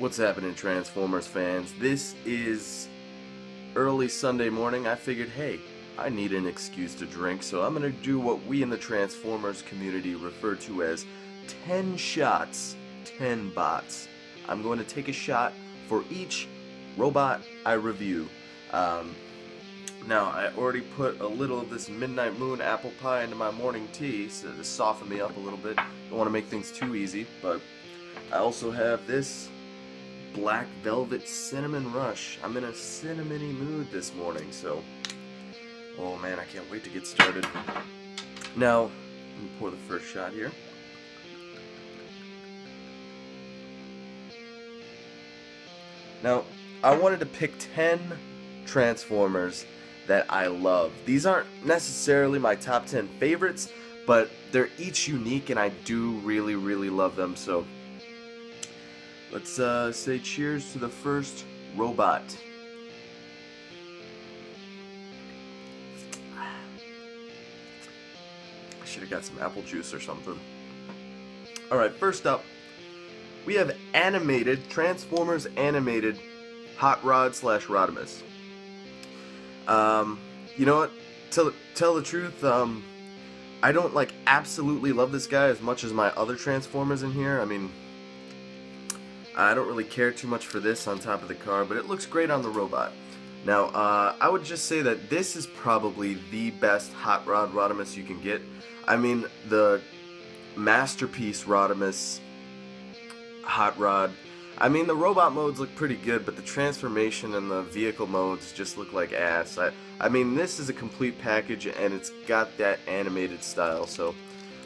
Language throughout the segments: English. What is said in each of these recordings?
What's happening, Transformers fans? This is early Sunday morning. I figured, hey, I need an excuse to drink, so I'm gonna do what we in the Transformers community refer to as 10 shots, 10 bots. I'm going to take a shot for each robot I review. Now, I already put a little of this Midnight Moon apple pie into my morning tea so to soften me up a little bit. Don't want to make things too easy, but I also have this Black Velvet Cinnamon Rush. I'm in a cinnamony mood this morning, so oh man, I can't wait to get started. Now, let me pour the first shot here. Now, I wanted to pick 10 Transformers that I love. These aren't necessarily my top 10 favorites, but they're each unique and I do really love them, so let's say cheers to the first robot. I should have got some apple juice or something. Alright, first up, we have animated, Transformers animated Hot Rod / Rodimus. You know what? Tell the truth, I don't like absolutely love this guy as much as my other Transformers in here. I mean, I don't really care too much for this on top of the car, but it looks great on the robot. Now, I would just say that this is probably the best Hot Rod Rodimus you can get. I mean, the Masterpiece Rodimus Hot Rod, I mean, the robot modes look pretty good, but the transformation and the vehicle modes just look like ass. I mean, this is a complete package, and it's got that animated style, so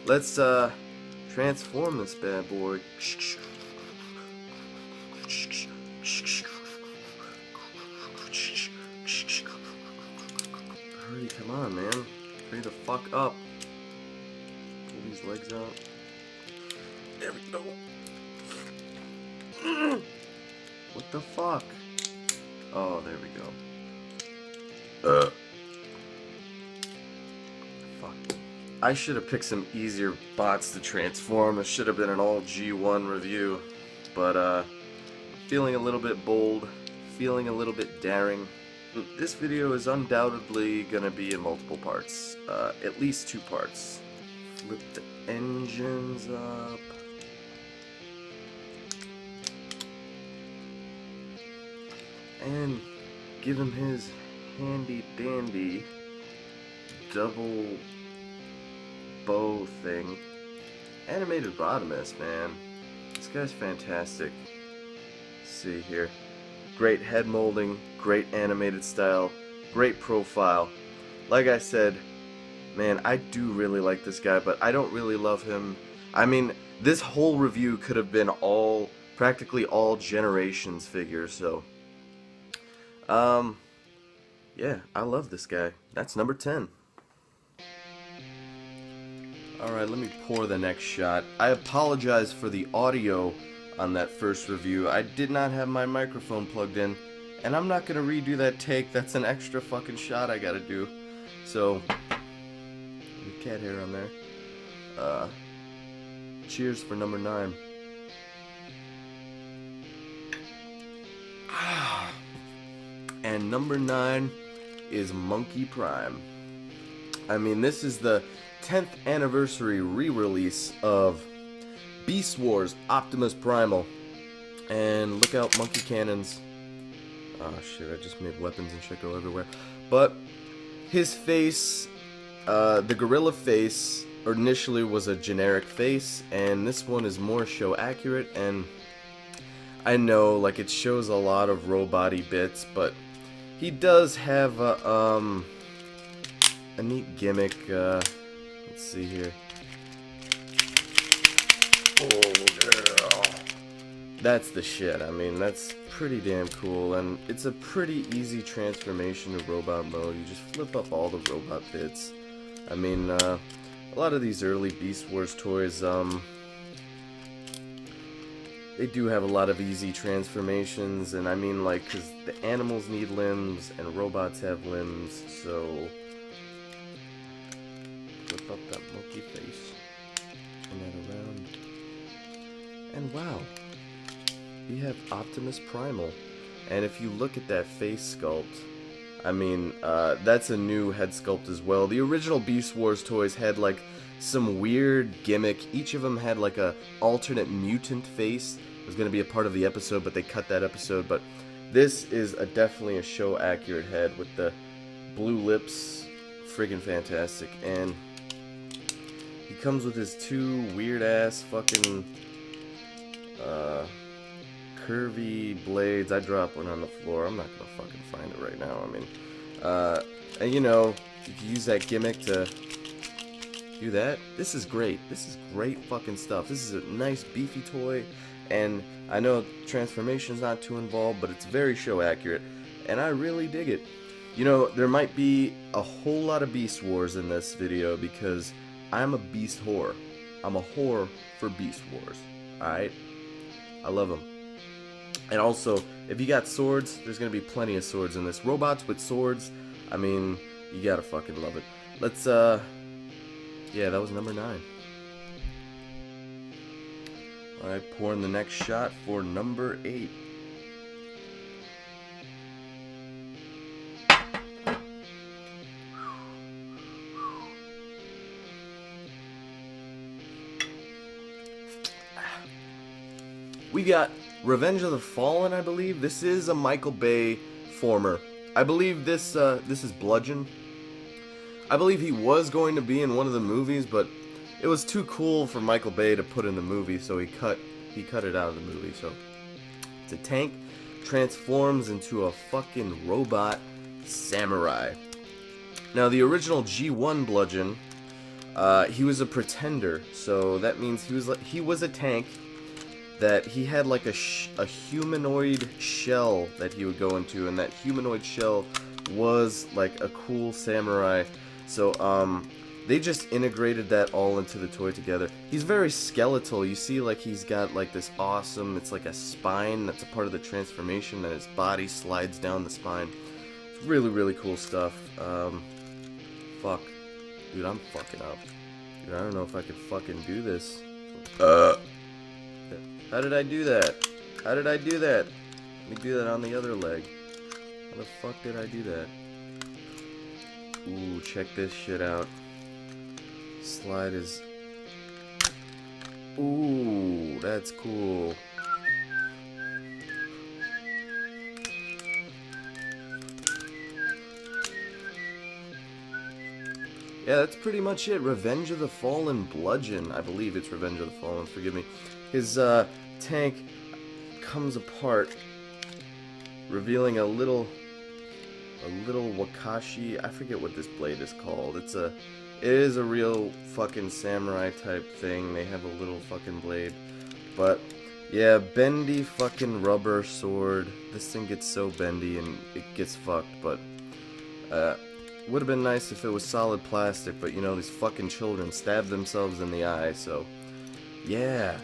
let's transform this bad boy. Hurry, come on, man. Hurry the fuck up. Pull these legs out. There we go. What the fuck? Oh, there we go. Fuck. I should have picked some easier bots to transform. It should have been an all G1 review. But, feeling a little bit bold, feeling a little bit daring. This video is undoubtedly gonna be in multiple parts. At least 2 parts. Flip the engines up. And give him his handy dandy double bow thing. Animated Rodimus, man. This guy's fantastic. Let's see here. Great head molding, great animated style, great profile. Like I said, man, I do really like this guy, but I don't really love him. I mean, this whole review could have been practically all Generations figures, so yeah, I love this guy. That's number 10. Alright, let me pour the next shot. I apologize for the audio on that first review. I did not have my microphone plugged in, and I'm not gonna redo that take. That's an extra fucking shot I gotta do. So, cat hair on there. Cheers for number 9. And number 9 is Monkey Prime. I mean, this is the 10th anniversary re-release of Beast Wars Optimus Primal. And look out, monkey cannons. Oh shit, I just made weapons and shit go everywhere. But his face, the gorilla face, initially was a generic face, and this one is more show accurate. And I know, like, it shows a lot of robot-y bits, but he does have a neat gimmick. Let's see here. Oh, girl. That's the shit. I mean, that's pretty damn cool, and it's a pretty easy transformation to robot mode. You just flip up all the robot bits. I mean, a lot of these early Beast Wars toys, they do have a lot of easy transformations, and I mean, like, because the animals need limbs, and robots have limbs, so flip up that monkey face, turn that around, and wow, we have Optimus Primal. And if you look at that face sculpt, I mean, that's a new head sculpt as well. The original Beast Wars toys had like some weird gimmick. Each of them had like a alternate mutant face. It was going to be a part of the episode, but they cut that episode. But this is definitely a show accurate head with the blue lips. Friggin' fantastic. And he comes with his two weird ass fucking curvy blades. I dropped one on the floor. I'm not gonna fucking find it right now. I mean, and you know, you can use that gimmick to do that. This is great. This is great fucking stuff. This is a nice beefy toy, and I know transformation's not too involved, but it's very show accurate, and I really dig it. You know, there might be a whole lot of Beast Wars in this video because I'm a beast whore. I'm a whore for Beast Wars. Alright? I love them. And also, if you got swords, there's gonna be plenty of swords in this. Robots with swords, I mean, you gotta fucking love it. Let's, yeah, that was number 9. Alright, pouring the next shot for number 8. We got Revenge of the Fallen, I believe. This is a Michael Bay former. I believe this is Bludgeon. I believe he was going to be in one of the movies, but it was too cool for Michael Bay to put in the movie, so he cut it out of the movie. So it's a tank, transforms into a fucking robot samurai. Now the original G1 Bludgeon, he was a pretender, so that means he was a tank that he had like a humanoid shell that he would go into, and that humanoid shell was like a cool samurai. So they just integrated that all into the toy together. He's very skeletal. You see, like, he's got like this awesome, it's like a spine that's a part of the transformation, and his body slides down the spine. It's really, really cool stuff. Fuck. Dude, I'm fucking up. Dude, I don't know if I could fucking do this. How did I do that? How did I do that? Let me do that on the other leg. How the fuck did I do that? Ooh, check this shit out. Slide is... Ooh, that's cool. Yeah, that's pretty much it. Revenge of the Fallen Bludgeon. I believe it's Revenge of the Fallen, forgive me. His tank comes apart, revealing a little wakashi. I forget what this blade is called. It is a real fucking samurai type thing. They have a little fucking blade. But yeah, bendy fucking rubber sword. This thing gets so bendy and it gets fucked, but would have been nice if it was solid plastic, but you know, these fucking children stab themselves in the eye, so yeah.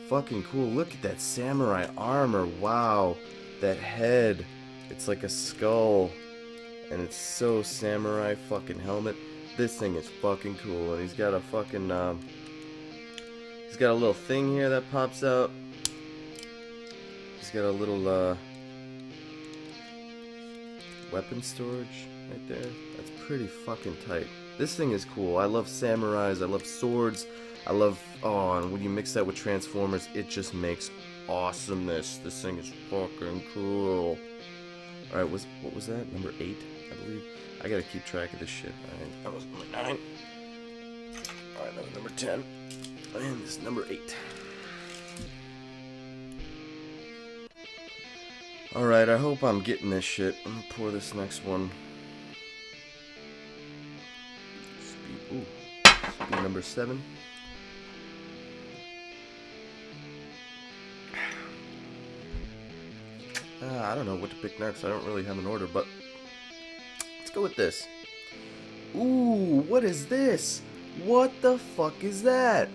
Fucking cool. Look at that samurai armor. Wow. That head. It's like a skull. And it's so samurai fucking helmet. This thing is fucking cool. And he's got a fucking, he's got a little thing here that pops out. He's got a little, weapon storage right there. That's pretty fucking tight. This thing is cool. I love samurais. I love swords. I love, oh, and when you mix that with Transformers, it just makes awesomeness. This thing is fucking cool. Alright, what was that? Number 8, I believe? I gotta keep track of this shit. Alright, that was number 9. Alright, that was number 10. And this is number 8. Alright, I hope I'm getting this shit. I'm gonna pour this next one. Speed number 7. I don't know what to pick next. I don't really have an order, but let's go with this. Ooh, what is this? What the fuck is that?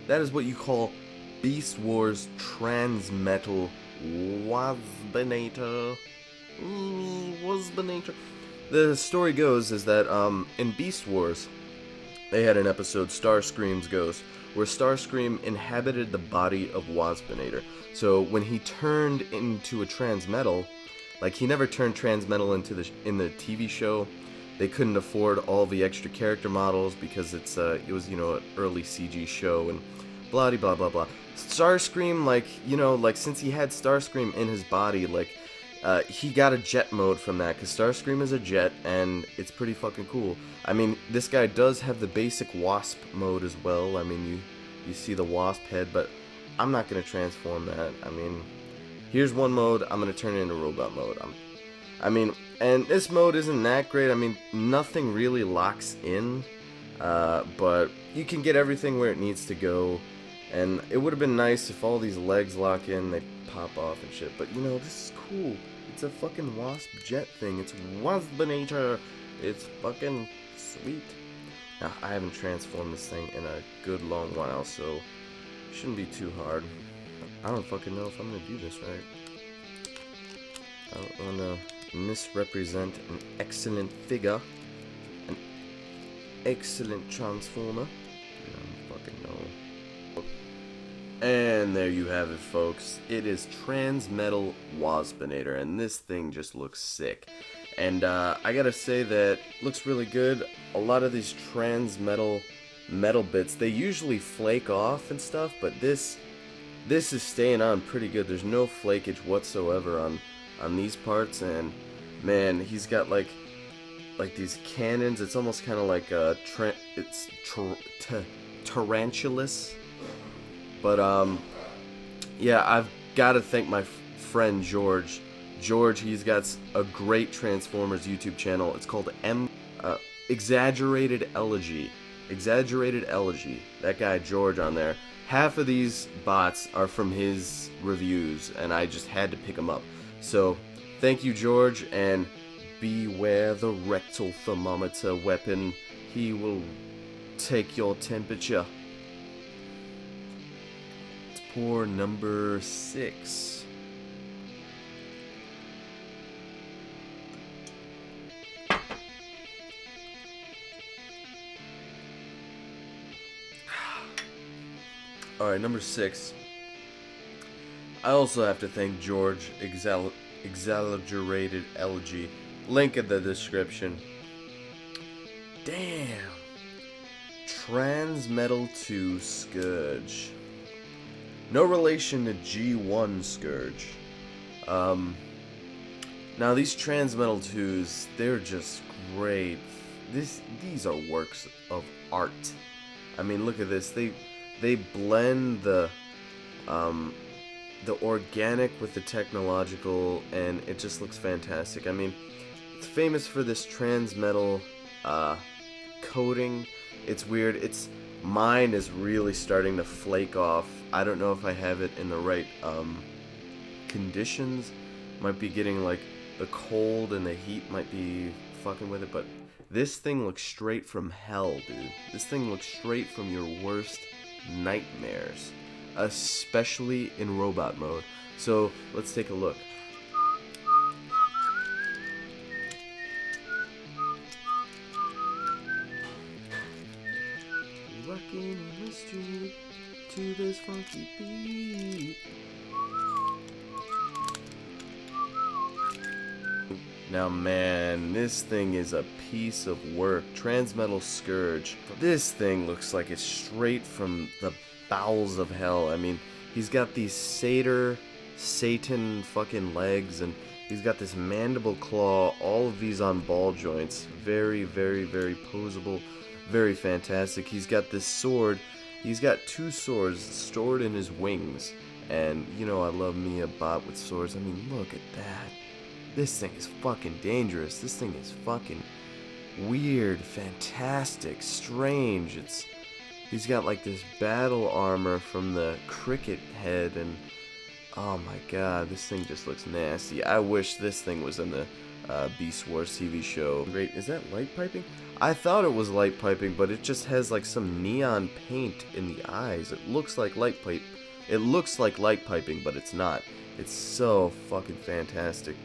That is what you call Beast Wars Transmetal Waspinator. The story goes is that in Beast Wars, they had an episode, Starscream's Ghost, where Starscream inhabited the body of Waspinator. So when he turned into a Transmetal, like he never turned Transmetal in the TV show. They couldn't afford all the extra character models because it was, you know, an early CG show and blah blah blah blah. Starscream, like, you know, like since he had Starscream in his body, like he got a jet mode from that, because Starscream is a jet and it's pretty fucking cool. I mean, this guy does have the basic Wasp mode as well. I mean, you see the Wasp head, but I'm not gonna transform that. I mean, here's one mode, I'm gonna turn it into robot mode. I mean, and this mode isn't that great. I mean, nothing really locks in, but you can get everything where it needs to go. And it would have been nice if all these legs lock in, they pop off and shit. But, you know, this is cool. It's a fucking Wasp jet thing. It's Waspinator. It's fucking sweet. Now, I haven't transformed this thing in a good long while, so it shouldn't be too hard. I don't fucking know if I'm gonna do this right. I don't want to misrepresent an excellent figure. An excellent transformer. I don't fucking know. And there you have it, folks. It is Transmetal Waspinator, and this thing just looks sick. And I gotta say that looks really good. A lot of these Transmetal metal bits, they usually flake off and stuff, but this is staying on pretty good. There's no flakage whatsoever on these parts, and man, he's got like these cannons. It's almost kind of like tarantulas. But yeah, I've got to thank my friend George. George, he's got a great Transformers YouTube channel. It's called Exaggerated Elegy. Exaggerated Elegy. That guy George on there. Half of these bots are from his reviews, and I just had to pick them up. So thank you, George, and beware the rectal thermometer weapon. He will take your temperature. For number 6. Alright, number 6. I also have to thank George, Exaggerated Elegy. Link in the description. Damn. Transmetal Scourge. No relation to G1 Scourge. Now these Transmetal 2s, they're just great. These are works of art. I mean, look at this. They blend the organic with the technological, and it just looks fantastic. I mean, it's famous for this Transmetal coating. It's weird. Mine is really starting to flake off. I don't know if I have it in the right conditions. Might be getting like the cold and the heat might be fucking with it, but this thing looks straight from hell, dude. This thing looks straight from your worst nightmares, especially in robot mode. So let's take a look. Rocking in the street to this funky beat. Now man, this thing is a piece of work. Transmetal Scourge. This thing looks like it's straight from the bowels of hell. I mean, he's got these Satan fucking legs, and he's got this mandible claw, all of these on ball joints. Very, very, very posable. Very fantastic. He's got this sword. He's got 2 swords stored in his wings. And, you know, I love me a bot with swords. I mean, look at that. This thing is fucking dangerous. This thing is fucking weird, fantastic, strange. He's got like this battle armor from the cricket head, and oh my god, this thing just looks nasty. I wish this thing was in the Beast Wars TV show. Great. Is that light piping? I thought it was light piping, but it just has like some neon paint in the eyes. It looks like light pipe. It looks like light piping, but it's not. It's so fucking fantastic.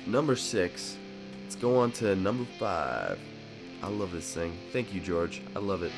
Number 6. Let's go on to number 5. I love this thing. Thank you, George. I love it.